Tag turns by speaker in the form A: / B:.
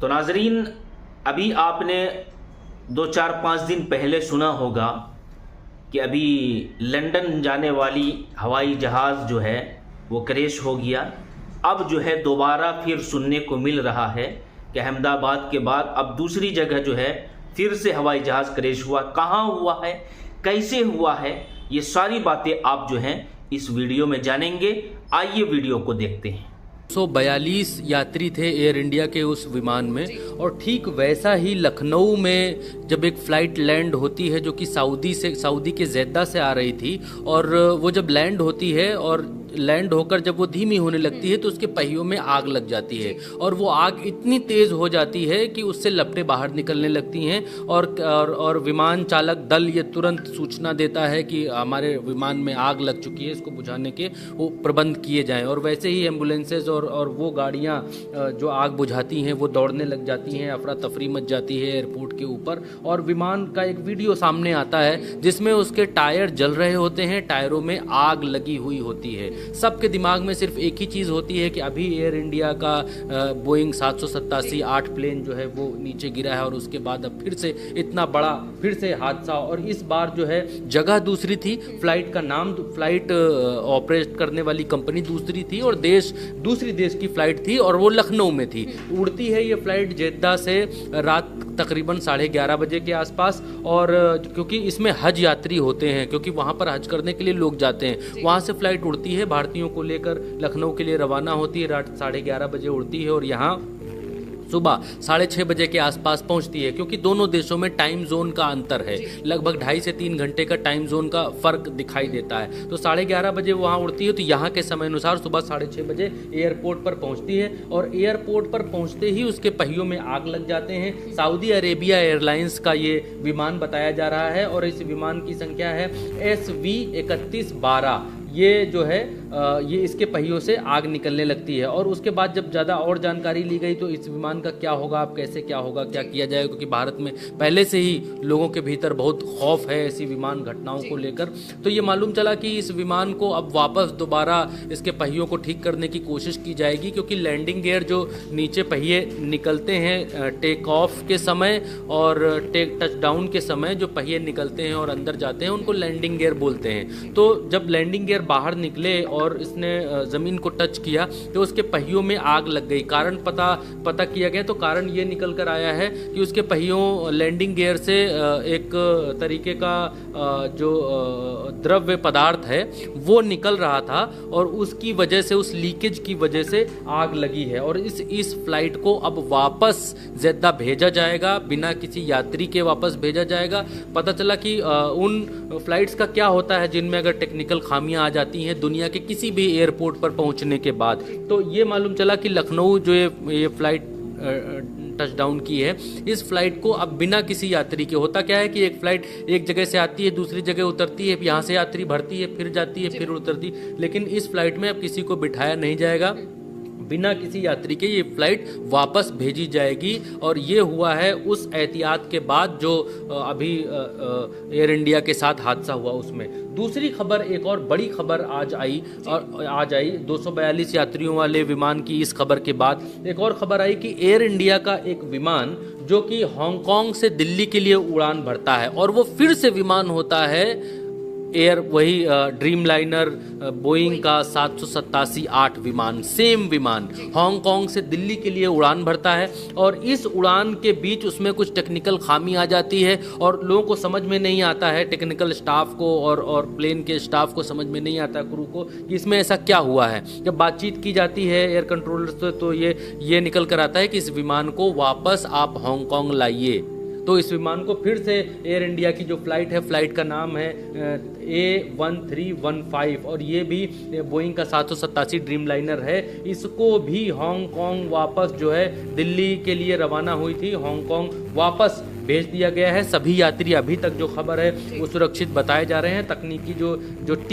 A: तो नाजरीन, अभी आपने 2-4-5 दिन पहले सुना होगा कि अभी लंदन जाने वाली हवाई जहाज़ जो है वो क्रैश हो गया। अब जो है दोबारा फिर सुनने को मिल रहा है कि अहमदाबाद के बाद अब दूसरी जगह जो है फिर से हवाई जहाज़ क्रैश हुआ। कहाँ हुआ है, कैसे हुआ है, ये सारी बातें आप जो हैं इस वीडियो में जानेंगे। आइए वीडियो को देखते हैं।
B: 142 यात्री थे एयर इंडिया के उस विमान में, और ठीक वैसा ही लखनऊ में जब एक फ़्लाइट लैंड होती है जो कि सऊदी के जेद्दा से आ रही थी, और वो जब लैंड होती है और लैंड होकर जब वो धीमी होने लगती है तो उसके पहियों में आग लग जाती है, और वो आग इतनी तेज़ हो जाती है कि उससे लपटें बाहर निकलने लगती हैं, और विमान चालक दल ये तुरंत सूचना देता है कि हमारे विमान में आग लग चुकी है, इसको बुझाने के वो प्रबंध किए जाएं। और वैसे ही एम्बुलेंसेज और वो गाड़ियाँ जो आग बुझाती हैं वो दौड़ने लग जाती हैं, अफरा तफरी मच जाती है एयरपोर्ट के ऊपर। और विमान का एक वीडियो सामने आता है जिसमें उसके टायर जल रहे होते हैं, टायरों में आग लगी हुई होती है। सबके दिमाग में सिर्फ एक ही चीज़ होती है कि अभी एयर इंडिया का बोइंग 787-8 प्लेन जो है वो नीचे गिरा है, और उसके बाद अब फिर से इतना बड़ा फिर से हादसा। और इस बार जो है जगह दूसरी थी, फ्लाइट का नाम, फ्लाइट ऑपरेट करने वाली कंपनी दूसरी थी, और दूसरी देश की फ़्लाइट थी, और वो लखनऊ में थी। उड़ती है ये फ़्लाइट जेद्दा से रात तकरीबन 11:30 बजे के आसपास। और क्योंकि इसमें हज यात्री होते हैं, क्योंकि वहाँ पर हज करने के लिए लोग जाते हैं, वहाँ से फ़्लाइट उड़ती है, भारतीयों को लेकर लखनऊ के लिए रवाना होती है, रात 11:30 बजे उड़ती है और यहाँ सुबह 6:30 बजे के आसपास पहुंचती है। क्योंकि दोनों देशों में टाइम जोन का अंतर है, लगभग 2.5 से 3 घंटे का टाइम जोन का फ़र्क दिखाई देता है। तो 11:30 बजे वहाँ उड़ती है, तो यहाँ के समय अनुसार सुबह 6:30 बजे एयरपोर्ट पर पहुँचती है, और एयरपोर्ट पर पहुँचते ही उसके पहियों में आग लग जाते हैं। सऊदी अरेबिया एयरलाइंस का ये विमान बताया जा रहा है, और इस विमान की संख्या है SV3112। ये जो है ये इसके पहियों से आग निकलने लगती है। और उसके बाद जब ज़्यादा और जानकारी ली गई तो इस विमान का क्या होगा, अब कैसे क्या होगा, क्या किया जाएगा, क्योंकि भारत में पहले से ही लोगों के भीतर बहुत खौफ है ऐसी विमान घटनाओं को लेकर। तो ये मालूम चला कि इस विमान को अब वापस दोबारा इसके पहियों को ठीक करने की कोशिश की जाएगी, क्योंकि लैंडिंग गियर जो नीचे पहिए निकलते हैं टेक ऑफ के समय और टच डाउन के समय, जो पहिए निकलते हैं और अंदर जाते हैं उनको लैंडिंग गियर बोलते हैं। तो जब लैंडिंग गियर बाहर निकले और इसने ज़मीन को टच किया तो उसके पहियों में आग लग गई। कारण पता किया गया, तो कारण ये निकल कर आया है कि उसके पहियों लैंडिंग गियर से एक तरीके का जो द्रव्य पदार्थ है वो निकल रहा था, और उसकी वजह से, उस लीकेज की वजह से आग लगी है। और इस फ्लाइट को अब वापस जेद्दा भेजा जाएगा, बिना किसी यात्री के वापस भेजा जाएगा। पता चला कि उन फ्लाइट्स का क्या होता है जिनमें अगर टेक्निकल खामियां आ जाती हैं दुनिया के किसी भी एयरपोर्ट पर पहुंचने के बाद। तो ये मालूम चला कि लखनऊ जो ये फ्लाइट टच डाउन की है, इस फ्लाइट को अब बिना किसी यात्री के, होता क्या है कि एक फ्लाइट एक जगह से आती है, दूसरी जगह उतरती है, यहाँ से यात्री भरती है, फिर जाती है, फिर उतरती, लेकिन इस फ्लाइट में अब किसी को बिठाया नहीं जाएगा, बिना किसी यात्री के ये फ्लाइट वापस भेजी जाएगी। और ये हुआ है उस एहतियात के बाद जो अभी एयर इंडिया के साथ हादसा हुआ उसमें। दूसरी खबर, एक और बड़ी खबर आज आई 242 यात्रियों वाले विमान की इस खबर के बाद एक और खबर आई कि एयर इंडिया का एक विमान जो कि हांगकांग से दिल्ली के लिए उड़ान भरता है, और वो फिर से विमान होता है वही ड्रीम लाइनर बोइंग का 787-8 विमान, सेम विमान हांगकांग से दिल्ली के लिए उड़ान भरता है। और इस उड़ान के बीच उसमें कुछ टेक्निकल खामी आ जाती है, और लोगों को समझ में नहीं आता है, टेक्निकल स्टाफ को और प्लेन के स्टाफ को समझ में नहीं आता, क्रू को, कि इसमें ऐसा क्या हुआ है। जब बातचीत की जाती है एयर कंट्रोलर से तो ये निकल कर आता है कि इस विमान को वापस आप हांगकांग लाइए। तो इस विमान को फिर से एयर इंडिया की जो फ्लाइट है, फ्लाइट का नाम है A1315, और ये भी बोइंग का 787 ड्रीम लाइनर है। इसको भी हांगकांग वापस जो है दिल्ली के लिए रवाना हुई थी, हांगकांग वापस भेज दिया गया है। सभी यात्री, अभी तक जो खबर है वो सुरक्षित बताए जा रहे हैं। तकनीकी जो टीम